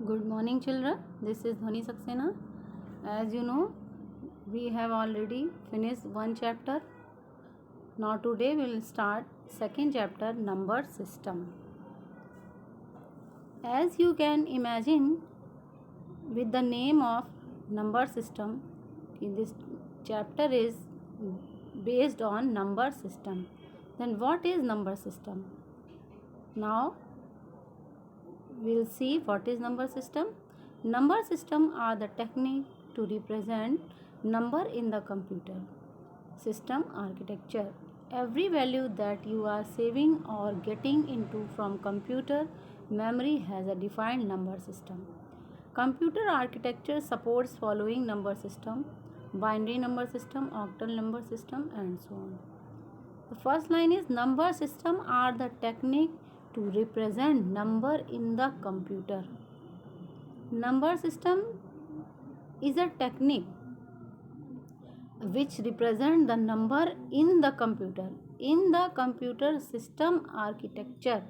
Good morning, children. This is Dhwani Saxena. As you know, we have already finished one chapter. Now today we will start second chapter, number system. As you can imagine, with the name of number system, this chapter is based on number system. Then what is number system? Now we'll see what is number system. Number system are the technique to represent number in the computer system architecture. Every value that you are saving or getting into from computer memory has a defined number system. Computer architecture supports following number system: binary number system, octal number system, and so on. The first line is number system are the technique to represent number in the computer. Number system is a technique which represent the number in the computer. In the computer system architecture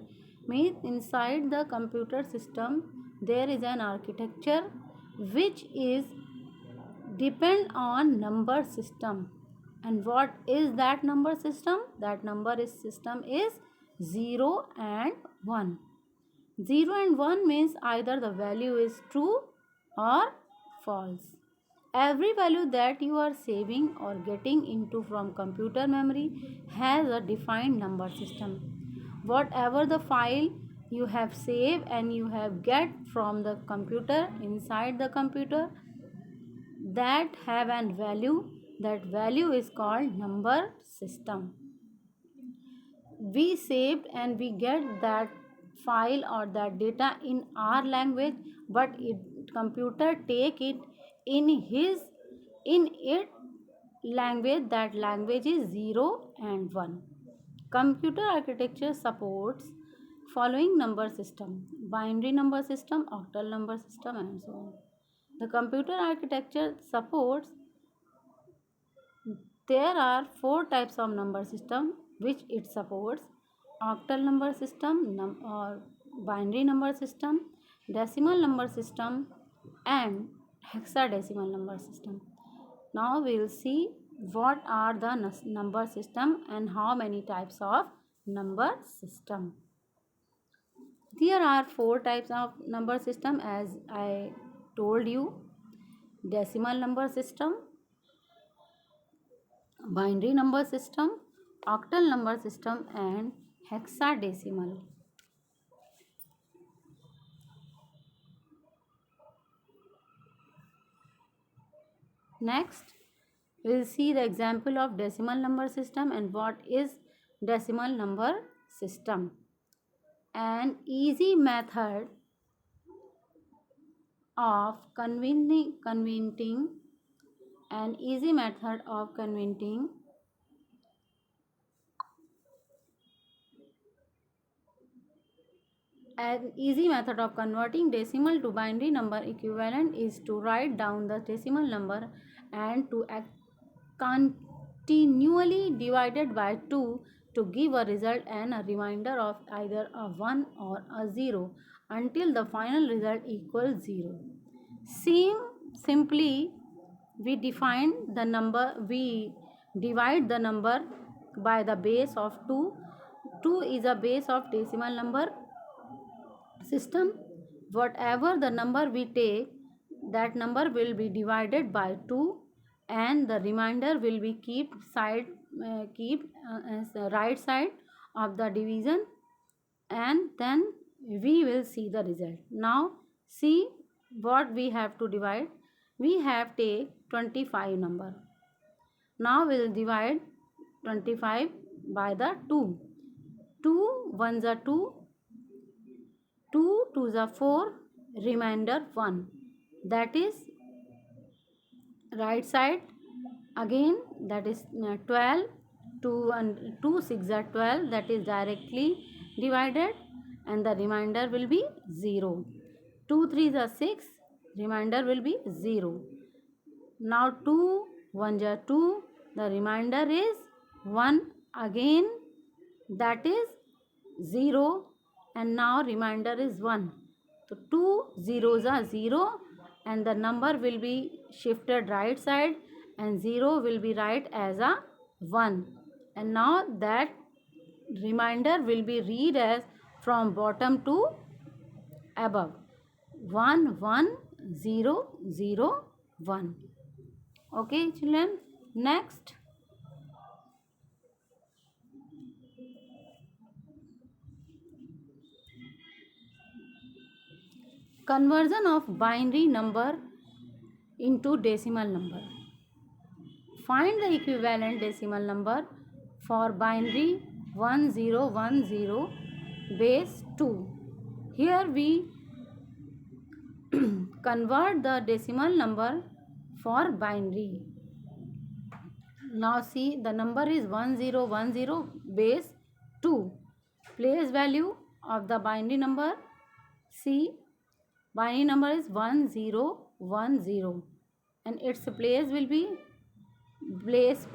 means inside the computer system there is an architecture which is depend on number system. And what is that number system? That number system is 0 and 1. 0 and 1 means either the value is true or false. Every value that you are saving or getting into from computer memory has a defined number system. Whatever the file you have saved and you have get from the computer, inside the computer, that have an value, that value is called number system. We saved and we get that file or that data in our language, but computer take it in its language. That language is 0 and 1. Computer architecture supports following number system: binary number system, octal number system, and so on. The computer architecture supports, there are 4 types of number system which it supports: octal number system or binary number system, decimal number system, and hexadecimal number system. Now we will see what are the number system and how many types of number system. There are 4 types of number system as I told you: decimal number system, binary number system, octal number system, and hexadecimal. Next, we will see the example of decimal number system and what is decimal number system. An easy method of converting an easy method of converting An easy method of converting decimal to binary number equivalent is to write down the decimal number and to continually divide it by 2 to give a result and a remainder of either a 1 or a 0 until the final result equals 0. Simply, we divide the number by the base of 2. 2 is a base of decimal number system. Whatever the number we take, that number will be divided by 2 and the remainder will be keep as the right side of the division, and then we will see the result. Now see what we have to divide. We have take 25 number. Now we will divide 25 by the 2. 2 ones are 2, 2 twos are 4, remainder 1. That is right side. Again, that is 12. 2 and 2 6 are 12. That is directly divided, and the remainder will be 0. 2 3s are 6. Remainder will be 0. Now 2 1s are 2. The remainder is 1 again. That is 0, and now remainder is 1. So 2 zeros are 0 and the number will be shifted right side and 0 will be right as a 1. And now that reminder will be read as from bottom to above. 1 1 0 0 1. Okay children, next conversion of binary number into decimal number. Find the equivalent decimal number for binary 1010 base 2. Here we convert the decimal number for binary. Now see, the number is 1010 base 2. Place value of the binary number. See, binary number is 1010 and its place will be base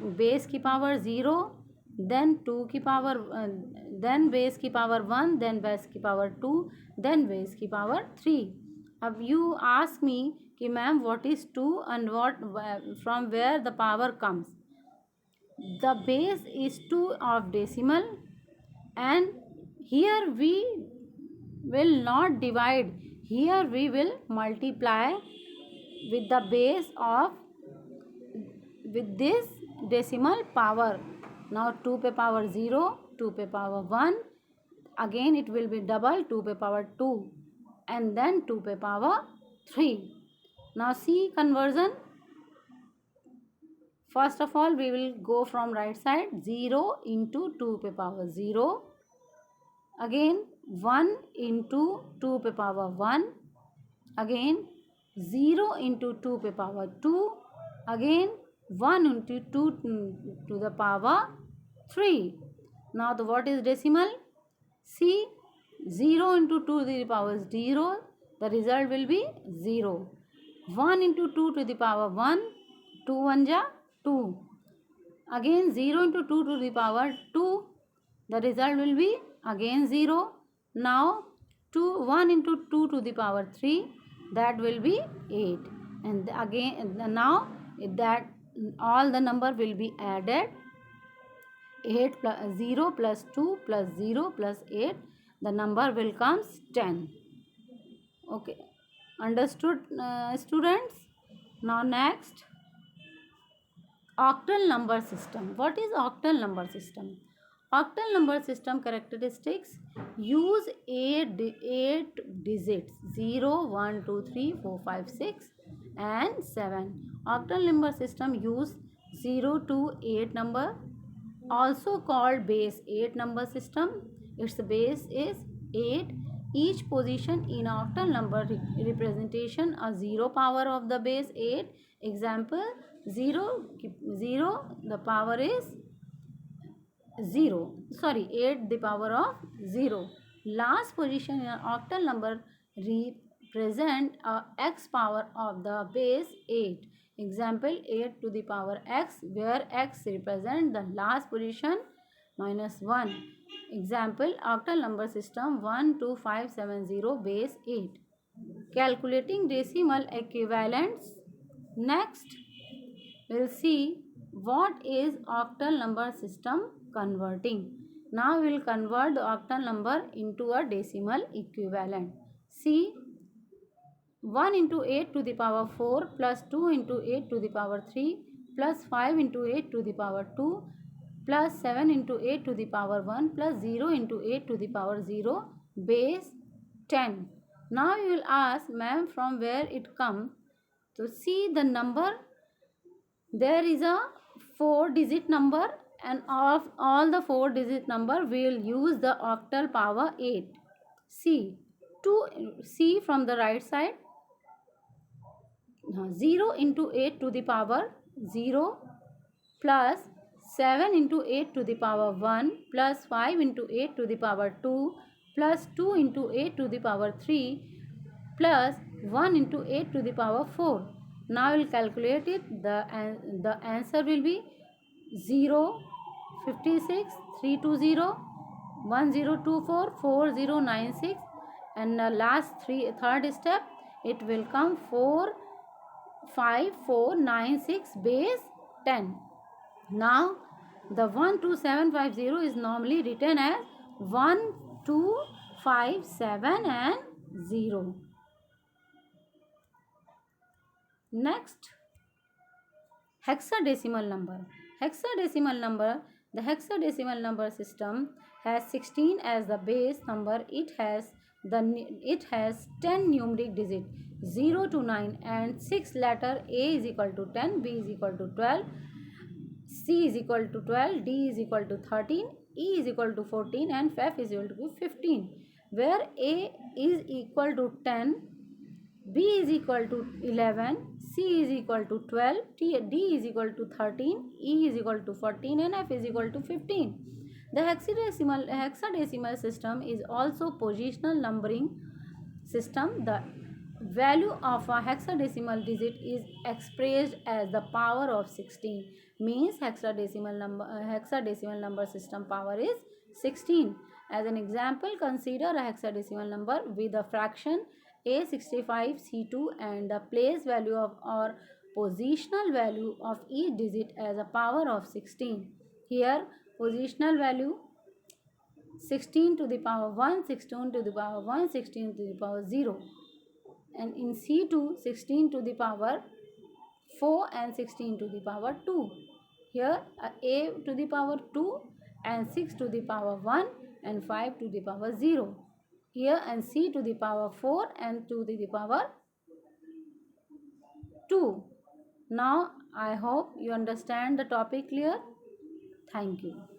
की power 0, then 2 की power, then base की power 1, then base की power 2, then base की power 3. अब you ask me कि ma'am what is 2 and what from where the power comes. The base is 2 of decimal and here we will not divide, here we will multiply with the base of with this decimal power. Now 2 पे power 0, 2 पे power 1, again it will be double 2 पे power 2 and then 2 पे power 3. Now see conversion. First of all we will go from right side. 0 into 2 पे power 0, again 1 into 2 पे power 1, again 0 into 2 पे power 2, again 1 into 2 to the power 3. Now the what is decimal? See, 0 into 2 to the power 0, the result will be 0. 1 into 2 to the power 1, 2 1 ja 2. Again 0 into 2 to the power 2, the result will be again 0. Now 1 into 2 to the power 3, that will be 8. And again now that all the number will be added. 8 plus 0 plus 2 plus 0 plus 8, the number will comes 10. Okay, understood students? Now next, octal number system. What is octal number system? Octal number system characteristics: use 8 digits 0 1 2 3 4 5 6 and 7. Octal number system use 0 to 8 number, also called base 8 number system. Its base is 8. Each position in octal number representation a 0 power of the base 8. Example, 0 the power is 0, sorry 8 the power of 0. Last position in an octal number represent a x power of the base 8. Example, 8 to the power x, where x represent the last position minus 1. Example, octal number system 12570 base 8. Calculating decimal equivalents. Next, we'll see what is octal number system converting. Now we will convert the octal number into a decimal equivalent. See, 1 into 8 to the power 4 plus 2 into 8 to the power 3 plus 5 into 8 to the power 2 plus 7 into 8 to the power 1 plus 0 into 8 to the power 0 base 10. Now you will ask, ma'am, from where it comes? So see the number, there is a 4-digit number and of all the 4-digit number we will use the octal power 8. See, see from the right side. 0 into 8 to the power 0 plus 7 into 8 to the power 1 plus 5 into 8 to the power 2 plus 2 into 8 to the power 3 plus 1 into 8 to the power 4. Now we will calculate it. The answer will be 0 56 320 1024 4096 and the third step, it will come 4 5 4 9 6 base 10. Now the 12750 is normally written as 1257 and 0. Next, hexadecimal number. Hexadecimal number, the hexadecimal number system has 16 as the base number. It has 10 numeric digits 0 to 9 and 6 letter. A is equal to 10, B is equal to 12, C is equal to 12, D is equal to 13, E is equal to 14 and F is equal to 15. Where A is equal to 10, B is equal to 11, C is equal to 12, D is equal to 13, E is equal to 14 and F is equal to 15. The hexadecimal system is also positional numbering system. The value of a hexadecimal digit is expressed as the power of 16. Means hexadecimal number system power is 16. As an example, consider a hexadecimal number with a fraction A65C2 and the place value of or positional value of each digit as a power of 16. Here positional value 16 to the power 1, 16 to the power 1, 16 to the power 0. And in C2, 16 to the power 4 and 16 to the power 2. Here A to the power 2 and 6 to the power 1 and 5 to the power 0. Here and C to the power 4 and 2 to the power 2. Now I hope you understand the topic clear. Thank you.